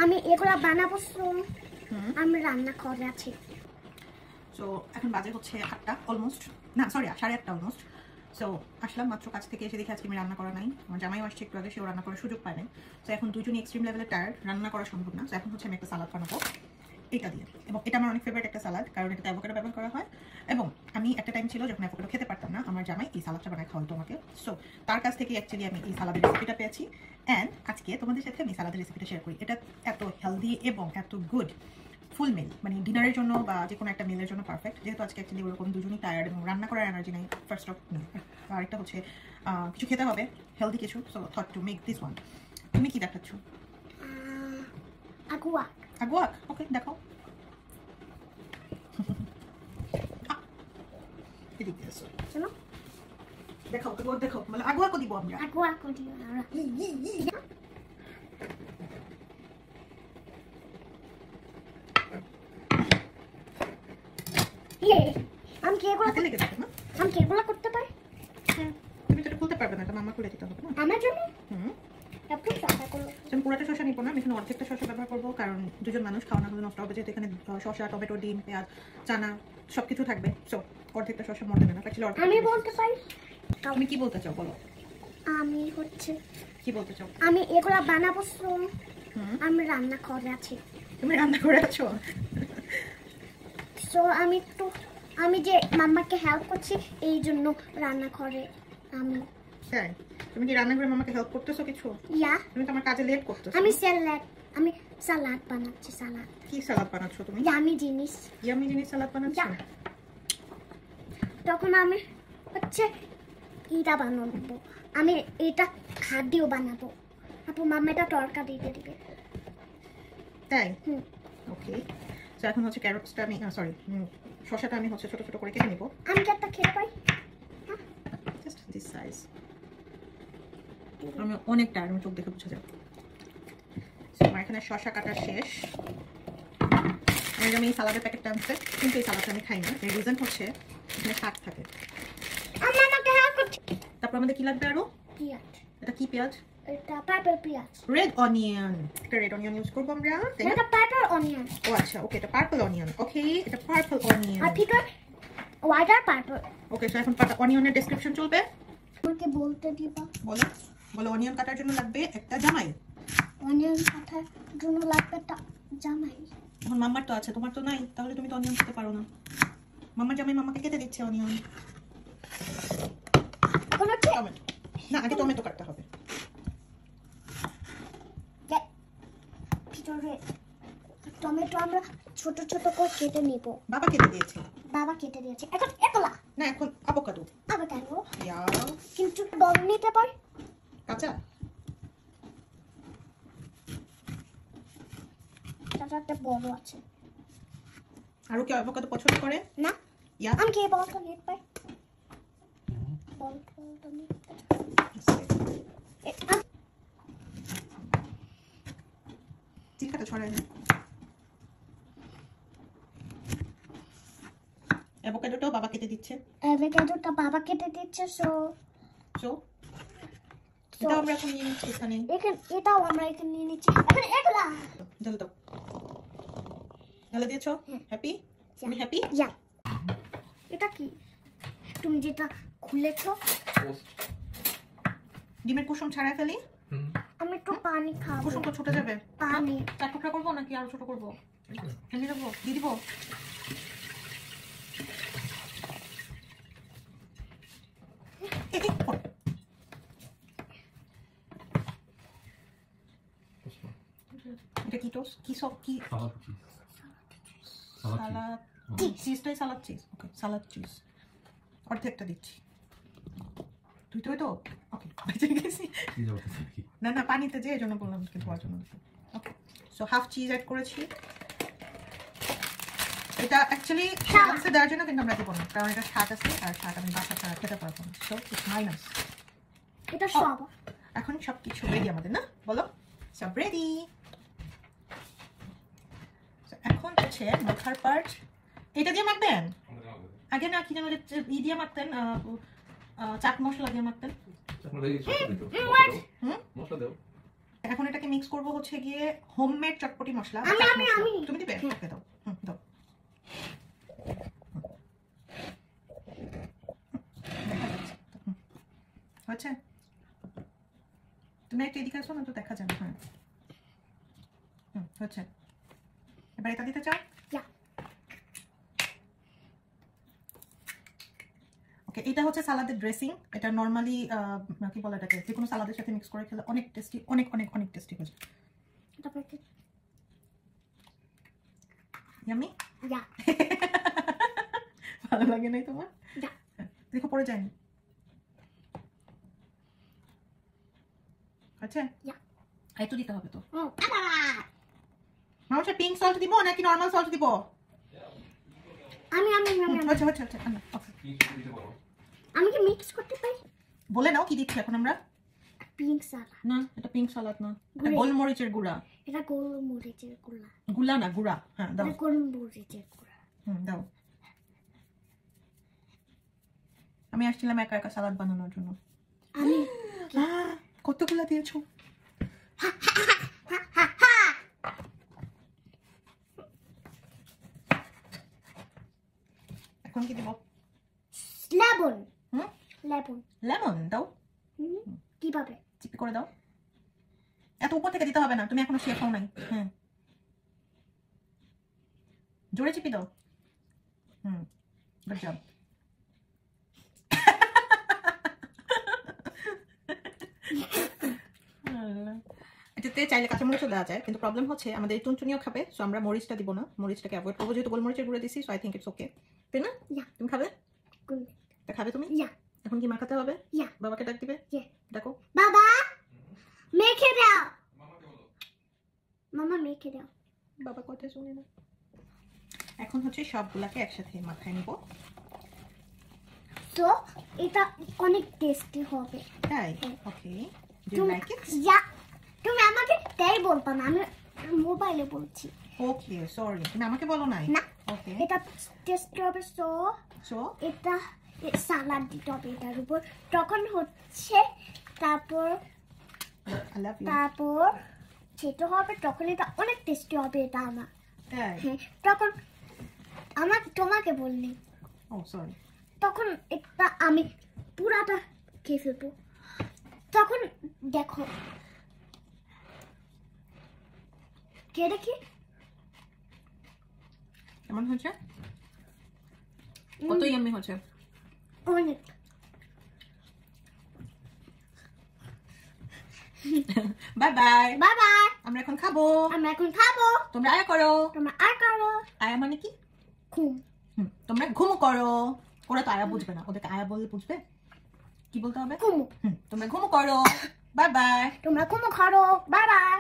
আমি এগুলা বানাবো। আমি রান্না করে আছি। সো এখন বাজে হচ্ছে 8টা অলমোস্ট, না সরি 8:30 অলমোস্ট। সো আসলাম মাত্র কাজ থেকে এসে দেখি আজকে আমি রান্না করা নাই। আমার জামাইও আসছে একটু আগে, সেও রান্না করার সুযোগ পায় নাই। সো এখন দুজনই এক্সট্রিম লেভেলে টায়ার্ড, রান্না করা সম্ভব না। সো এখন হচ্ছে আমি একটা সালাদ বানাবো এটা দিয়ে, এবং এটা আমার অনেক ফেভারিট একটা সালাদ, কারণ এটাতে অ্যাভোকাডো ব্যবহার করা হয়। এবং আমি একটা টাইম ছিল যখন অ্যাভোকাডো খেতে পারতাম না, আমার জামাই এই সালাদটা বানায় খাওয়াতো আমাকে। সো তার কাছ থেকে অ্যাকচুয়ালি আমি এই সালাদের রেসিপিটা পেয়েছি, অ্যান্ড আজকে তোমাদের সাথে আমি সালাদের রেসিপিটা শেয়ার করি। এটা এত হেলদি এবং এত গুড, ফুল মিল, মানে ডিনারের জন্য বা যে কোনো একটা মিলের জন্য পারফেক্ট। যেহেতু আজকে অ্যাকচুয়ালি ওরকম দুজনই টায়ার্ড এবং রান্না করার এনার্জি নেই, ফার্স্ট অফ। আরেকটা হচ্ছে কিছু খেতে হবে, হেলদি কিছু। So thought to make this one. তুমি কি দেখাচ্ছ? আগুয়াক। আগুয়াক, ওকে দেখাও। এদিকে এসো, শোনো, দেখাও তো, দেখাও, মানে আগুয়াকও দিব আমরা। আগুয়াক দিও না। আমি কি এগুলো লেগে যাবে না? আমি কি এগুলো করতে পারি? তুমি তো এটা খুলতে পারবে না, এটা মামা খুলে দিতে হবে না আমার জন্য। একটু চাষা করবো। আমি পুরোটা শসা নিবো না, আমি এখানে অর্ধেকটা শসা ব্যবহার করবো, কারণ দুজন মানুষ খাওয়া না হলে নষ্ট হবে। যেহেতু এখানে শসা, টমেটো, ডিম, পেঁয়াজ, চানা সবকিছু থাকবে। সো অর্ধেকটা শসা মরে দেবে না। আমি বলতে পারি। তুমি কি বলতে চাও বলো? আমি হচ্ছে কি বলতে চাও? আমি এগুলা বানাবো। আমি রান্না করে আছি। তুমি রান্না করে আছো? সো আমি যে মাম্মাকে হেল্প করছি, এই জন্য রান্না করে আমি। তাই? তুমি কি রান্না করে মামাকে হেল্প করতেছো কিছু? ইয়া। তুমি তো আমার কাজে লেট করতেছো। আমি সালাদ বানাচ্ছি। সালাদ। কি সালাদ বানাচ্ছো তুমি? ইয়ামি জিনিস সালাদ বানাচ্ছো? তখন আমি হচ্ছে এটা বানাবো। আমি এটা খাদ্য বানাবো। আপু মাম্মা এটা তরকারি দিয়ে দিবে। তাই? ওকে। সো এখন হচ্ছে ক্যারটসটা আমি সরি শসাটা আমি হচ্ছে ছোট ছোট করে কেটে নিব। আমি কি একটা খেতে পাই? Just this size. আমি অনেক টায়ার্ড, আমি চোখ দেখে বুঝে যাবে। সো আমার এখানে শসা কাটা শেষ। আমি এই সালাদের প্যাকেটটা আনছে, কিন্তু এই সালাদটা আমি খাই না। এর রিজন হচ্ছে এখানে শাক থাকে। তারপর আমাদের কি লাগবে আরো? পেঁয়াজ। এটা কি পেঁয়াজ? এটা পার্পল পেঁয়াজ। Red onion. একটা রেড অনিয়ন ইউজ করব আমরা। এটা পার্পল অনিয়ন। ও আচ্ছা, ওকে, এটা পার্পল অনিয়ন। ওকে, এটা পার্পল অনিয়ন। আর ভিতর হোয়াইট আর পার্পল। ওকে, সো এখন অনিয়নের ডেসক্রিপশন চলবে। আমাকে বলতে দিবা? বলো বলো। অনিয়ন কাটার জন্য লাগবে একটা জামাই। অনিয়ন কাটার জন্য লাগবে একটা জামাই। এখন মাম্মার তো আছে, তোমার তো নাই, তাহলে তুমি তো অনিয়ন খেতে পারো না। মাম্মার জামাই মামাকে কেটে দিচ্ছে অনিয়ন। টমেটো না, আগে টমেটো কাটতে হবে। ভিতরে টমেটো আমরা ছোট ছোট করে কেটে নিব। বাবা কেটে দিয়েছে। বাবা কেটে দিয়েছে। এখন একলা না, এখন আভোকাডো। আভোকাডো। ইয়া। কিন্তু বড় নিতে পারি? কাঁচা? এটা একটা বড় আছে। আরো কি আভোকাডো পছন্দ করে? না। ইয়া। আমি কি বলটা নিতে পারি? বলটা নিতে চিকাটা ছড়ায় না। অ্যাভোকাডোটাও বাবা কেটে দিচ্ছে। অ্যাভোকাডোটা বাবা কেটে দিচ্ছে। সো এটা আমরা এখন নিয়ে নিচ্ছি এখানে। এটাও আমরা এখানে নিয়ে নিচ্ছি। এখন একলা ঢেলে দাও। ঢেলে দিয়েছো? হ্যাপি? তুমি হ্যাপি? ইয়া। এটা কি তুমি যেটা খুলেছো? ডিমের কুসুম ছাড়াই ফেলি। আমি একটু পানি খাবো। কুসুম তো ছুটে যাবে। পানি 4 টুকরা করবো নাকি আরো ছোট করবো? ফেলে দেবো, দিয়ে দিব। এটা কি টোস? কি সব কি? সালাদ চিজটাই সালাদ চিজ। ওকে, সালাদ চিজ অর্ধেকটা দিচ্ছি। তুই তো ওকে, বেঁচে গেছি। না না, পানিতে যে এজন্য বললাম কি ধোয়ার জন্য। ওকে, সো হাফ চিজ অ্যাড করেছি। এটা অ্যাকচুয়ালি শাকসে দেওয়ার জন্য, কিন্তু আমরা দিব না, কারণ এটা শাক আছে আর শাক আমি বাসা ছাড়া খেতে পারবো না। So it's minus. এটা সব এখন সব কিছু রেডি আমাদের, না বলো? সব রেডি। এখন হচ্ছে মাখার পার্ট। এটা দিয়ে মাখবেন? আগে না কি যেন ই দিয়ে মাখতেন, চাট মশলা দিয়ে মাখতেন। এখন এটাকে মিক্স করব হচ্ছে গিয়ে হোমমেড চটপটি মশলা। আমি তুমি দিবে? ওকে দাও। দাও। আচ্ছা তুমি একটা এদিকে আসো না, তো দেখা যাবে। হ্যাঁ হচ্ছে। এবার এটা দিতে চাও? ওকে, এটা হচ্ছে সালাদের ড্রেসিং। এটা নরমালি কি বলে এটাকে, যে কোনো সালাদের সাথে মিক্স করে খেলে অনেক টেস্টি, অনেক অনেক অনেক টেস্টি হয়ে যায়। ইয়াম্মি? ভালো লাগে নাই তোমার? দেখো পড়ে যায়নি। আচ্ছা একটু দিতে হবে তো। মামা পিঙ্ক সল্ট দিব নাকি নরমাল সল্ট দিব? আমি কি মিক্স করতে পারি? বলে নাও কি দিচ্ছি এখন আমরা। পিঙ্ক সালাদ না, এটা পিঙ্ক সালাদ না, এটা গোলমরিচের গুঁড়া। এটা গোলমরিচের গুঁড়া। গুলা না, গুঁড়া। হ্যাঁ দাও। এটা গোলমরিচের গুঁড়া। দাও। আমি আসছিলাম একা একা সালাদ বানানোর জন্য। আমি কতগুলা দিয়েছো? এখন কি দিব? লেমন। লেমন। লেমন দাও। কিভাবে? চিপি করে দাও। এত উপর থেকে দিতে হবে না, তুমি এখনো শেখাও নাই। হ্যাঁ জোরে চিপি দাও। Good job. এটাতে চাইলে কাঁচামরিচও দেওয়া যায়, কিন্তু প্রবলেম হচ্ছে আমাদের এই টুনটুনিও খাবে, সো আমরা মরিচটা দিব না, মরিচটাকে অ্যাভয়েড করবো, যেহেতু গোলমরিচের গুঁড়ো দিছি। So I think it's okay, তাই না? তুমি খাবে? খাবে তুমি? এখন কি মাখাতে হবে? বাবাকে ডাক দিবে? ডাকো। বাবা মেখে দাও। মামা মেখে দাও। বাবা কথা শুনে না। এখন হচ্ছে সবগুলাকে একসাথে মাখায় নিব। তো এটা অনেক টেস্টি হবে। তাই? Okay. Do you like it? তুমি আমাকে তাই বলবা না, আমি মোবাইলে বলছি। ওকে সরি, তুমি আমাকে বলো নাই। না, ওকে। এটা টেস্টি হবে। সো এটা সালাদ দিতে হবে এটার উপর, তখন হচ্ছে তারপর ছেটো হবে, তখন এটা অনেক টেস্টি হবে। এটা আমার তখন আমার তোমাকে বললি। ও সরি। তখন এটা আমি পুরাটা খেয়ে ফেলবো। তখন দেখো কে দেখি কেমন হচ্ছে, কত ইয়াম্মি হচ্ছে। অনেক। Bye bye. Bye bye. আমরা এখন খাবো। তোমরা আয়া করো। আয়া মানে কি? ঘুম। তোমরা ঘুম করো। ওরা তো আয়া বুঝবে না, ওদেরকে আয়া বললে বুঝবে। কি বলতে হবে? ঘুম। তোমরা ঘুম করো। Bye bye. তোমরা ঘুম করো। Bye bye.